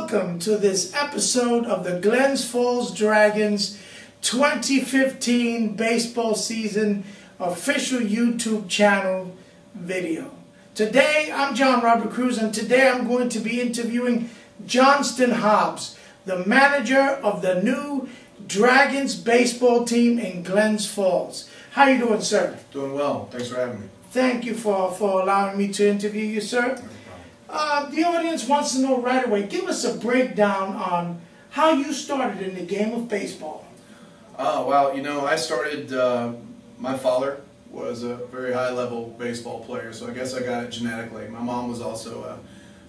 welcome to this episode of the Glens Falls Dragons 2015 baseball season official YouTube channel video. Today, I'm John Robert Cruz, and today I'm going to be interviewing Johnston Hobbs, the manager of the new Dragons baseball team in Glens Falls. How are you doing, sir? Doing well. Thanks for having me. Thank you for allowing me to interview you, sir. The audience wants to know right away, give us a breakdown on how you started in the game of baseball. Well, you know, I started, my father was a very high-level baseball player, so I guess I got it genetically. My mom was also a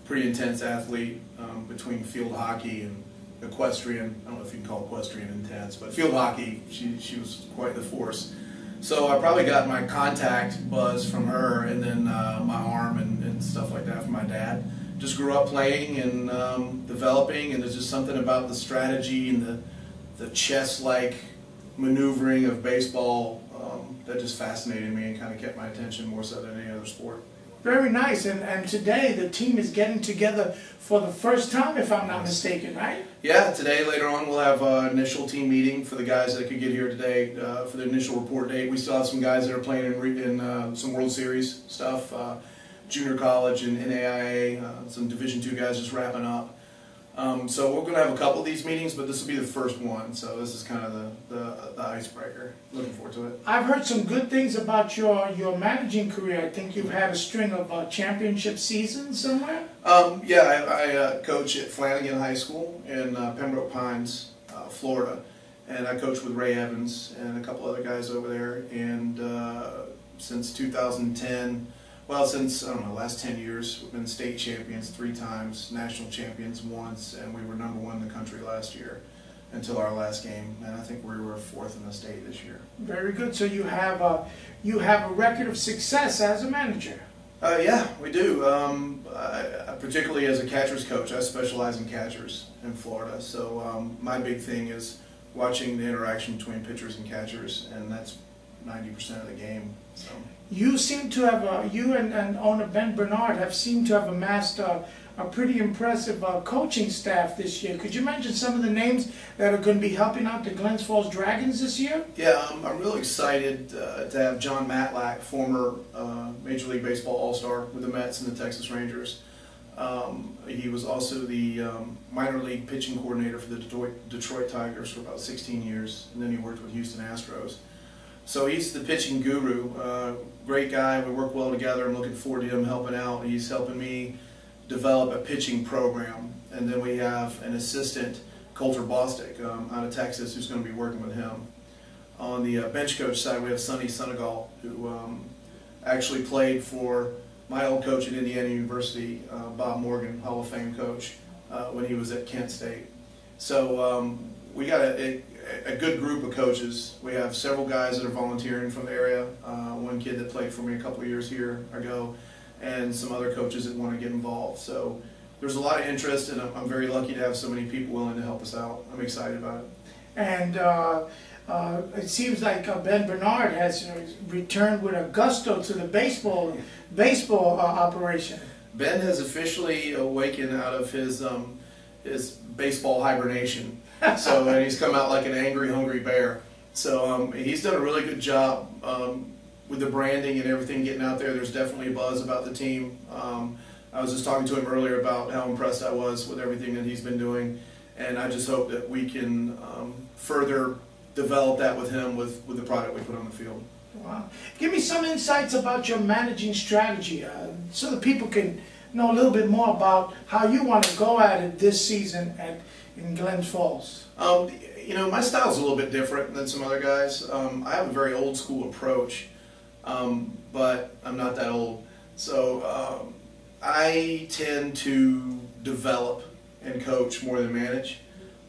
pretty intense athlete between field hockey and equestrian. I don't know if you can call equestrian intense, but field hockey, she was quite the force. So I probably got my contact buzz from her, and then my arm and stuff like that from my dad. Just grew up playing and developing, and there's just something about the strategy and the chess-like maneuvering of baseball that just fascinated me and kind of kept my attention more so than any other sport. Very nice, and today the team is getting together for the first time, if I'm not mistaken, right? Yeah, today, later on, we'll have an initial team meeting for the guys that could get here today for the initial report date. We still have some guys that are playing in some World Series stuff, junior college and NAIA, some Division II guys just wrapping up. So we're going to have a couple of these meetings, but this will be the first one. So this is kind of the icebreaker. Looking forward to it. I've heard some good things about your managing career. I think you've had a string of championship seasons somewhere. Yeah, I coach at Flanagan High School in Pembroke Pines, Florida, and I coach with Ray Evans and a couple other guys over there. And since 2010. Well, since, I don't know, last 10 years, we've been state champions 3 times, national champions once, and we were #1 in the country last year until our last game, and I think we were 4th in the state this year. Very good. So you have a record of success as a manager. Yeah, we do. Particularly as a catcher's coach, I specialize in catchers in Florida, so my big thing is watching the interaction between pitchers and catchers, and that's 90% of the game. So. You seem to have, you and owner Ben Bernard have seemed to have amassed a pretty impressive coaching staff this year. Could you mention some of the names that are going to be helping out the Glens Falls Dragons this year? Yeah, I'm really excited to have John Matlack, former Major League Baseball All-Star with the Mets and the Texas Rangers. He was also the minor league pitching coordinator for the Detroit Tigers for about 16 years, and then he worked with Houston Astros. So he's the pitching guru, great guy, we work well together. I'm looking forward to him helping out. He's helping me develop a pitching program. And then we have an assistant, Coulter Bostic, out of Texas, who's going to be working with him. On the bench coach side, we have Sonny Senegal, who actually played for my old coach at Indiana University, Bob Morgan, Hall of Fame coach, when he was at Kent State. So we got a good group of coaches. We have several guys that are volunteering from the area. One kid that played for me a couple of years here ago, and some other coaches that want to get involved. So there's a lot of interest, and I'm very lucky to have so many people willing to help us out. I'm excited about it. And it seems like Ben Bernard has returned with a gusto to the baseball operation. Ben has officially awakened out of his baseball hibernation. So, and he's come out like an angry, hungry bear. So he's done a really good job with the branding and everything getting out there. There's definitely a buzz about the team. I was just talking to him earlier about how impressed I was with everything that he's been doing, and I just hope that we can further develop that with him with the product we put on the field. Wow. Give me some insights about your managing strategy so that people can know a little bit more about how you want to go at it this season in Glens Falls. You know, my style's a little bit different than some other guys. I have a very old school approach, but I'm not that old. So I tend to develop and coach more than manage.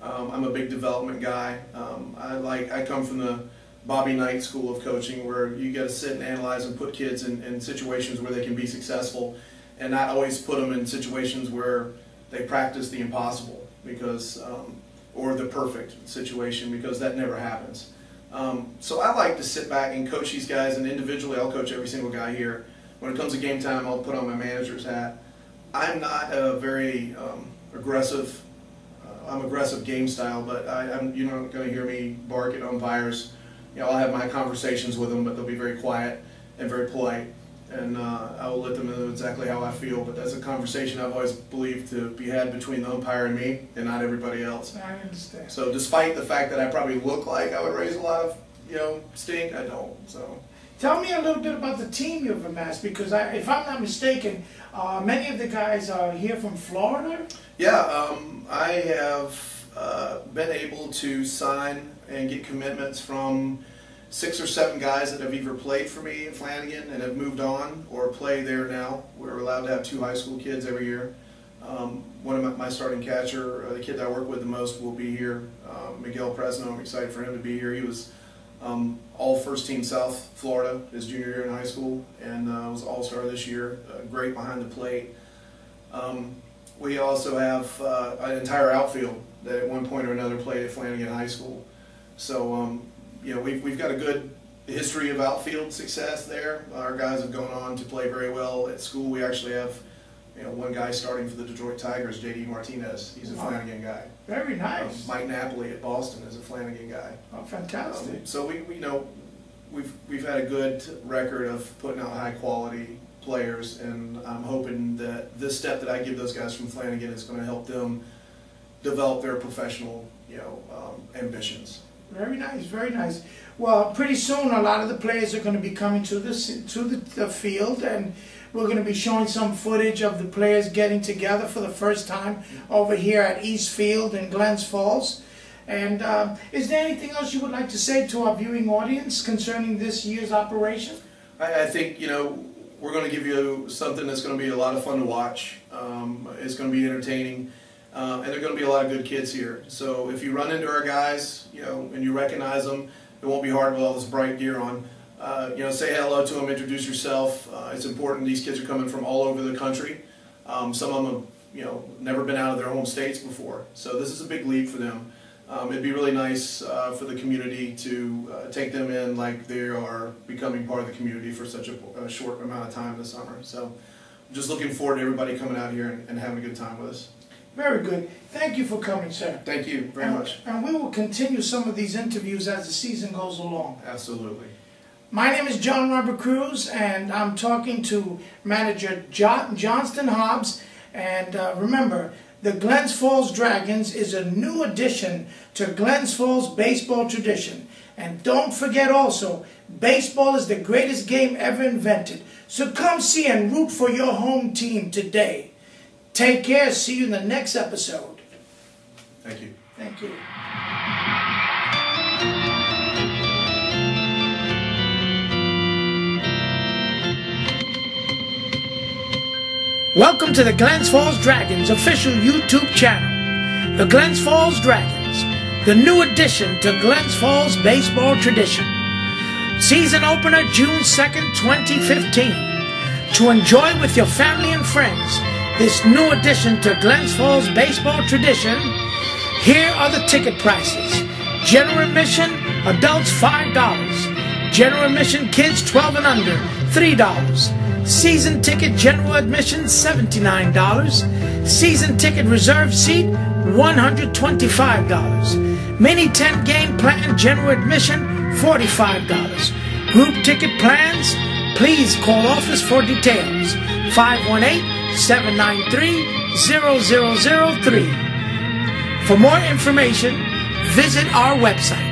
I'm a big development guy. I come from the Bobby Knight school of coaching, where you got to sit and analyze and put kids in situations where they can be successful, and not always put them in situations where they practice the impossible, because or the perfect situation, because that never happens. So I like to sit back and coach these guys, and individually I'll coach every single guy here. When it comes to game time, I'll put on my manager's hat. I'm not a very aggressive I'm aggressive game style, but you're not going to hear me bark at umpires. I'll have my conversations with them, but they'll be very quiet and very polite, and I will let them know exactly how I feel. But that's a conversation I've always believed to be had between the umpire and me, and not everybody else. I understand. So despite the fact that I probably look like I would raise a lot of stink, I don't. So. Tell me a little bit about the team you've amassed, because if I'm not mistaken, many of the guys are here from Florida? Yeah, I have been able to sign and get commitments from 6 or 7 guys that have either played for me in Flanagan and have moved on or play there now. We're allowed to have 2 high school kids every year. One of my starting catcher, the kid that I work with the most, will be here. Miguel Presno, I'm excited for him to be here. He was all first team South Florida his junior year in high school, and was all-star this year. Great behind the plate. We also have an entire outfield that at one point or another played at Flanagan High School. So we've got a good history of outfield success there. Our guys have gone on to play very well at school. We actually have one guy starting for the Detroit Tigers, J.D. Martinez. He's a Flanagan guy. Very nice. Mike Napoli at Boston is a Flanagan guy. Oh, fantastic. So we've had a good record of putting out high quality players, and I'm hoping that this step that I give those guys from Flanagan is going to help them develop their professional ambitions. Very nice, very nice. Well, pretty soon a lot of the players are going to be coming to the field, and we're going to be showing some footage of the players getting together for the first time over here at East Field in Glens Falls. And is there anything else you would like to say to our viewing audience concerning this year's operation? I think, we're going to give you something that's going to be a lot of fun to watch. It's going to be entertaining. And there are going to be a lot of good kids here. So if you run into our guys, and you recognize them, it won't be hard with all this bright gear on. Say hello to them, introduce yourself. It's important. These kids are coming from all over the country. Some of them have, never been out of their home states before. So this is a big leap for them. It'd be really nice for the community to take them in like they are becoming part of the community for such a short amount of time this summer. So I'm just looking forward to everybody coming out here and having a good time with us. Very good. Thank you for coming, sir. Thank you very much. And we will continue some of these interviews as the season goes along. Absolutely. My name is John Robert Cruz, and I'm talking to manager Johnston Hobbs. And remember, the Glens Falls Dragons is a new addition to Glens Falls baseball tradition. And don't forget also, baseball is the greatest game ever invented. So come see and root for your home team today. Take care. See you in the next episode. Thank you. Thank you. Welcome to the Glens Falls Dragons official YouTube channel. The Glens Falls Dragons, the new addition to Glens Falls baseball tradition. Season opener June 2nd, 2015. To enjoy with your family and friends this new addition to Glens Falls baseball tradition, here are the ticket prices. General admission, adults $5. General admission, kids 12 and under, $3. Season ticket general admission, $79. Season ticket reserved seat, $125. Mini tent game plan general admission, $45. Group ticket plans, please call office for details. 518-793-0003. For more information, visit our website.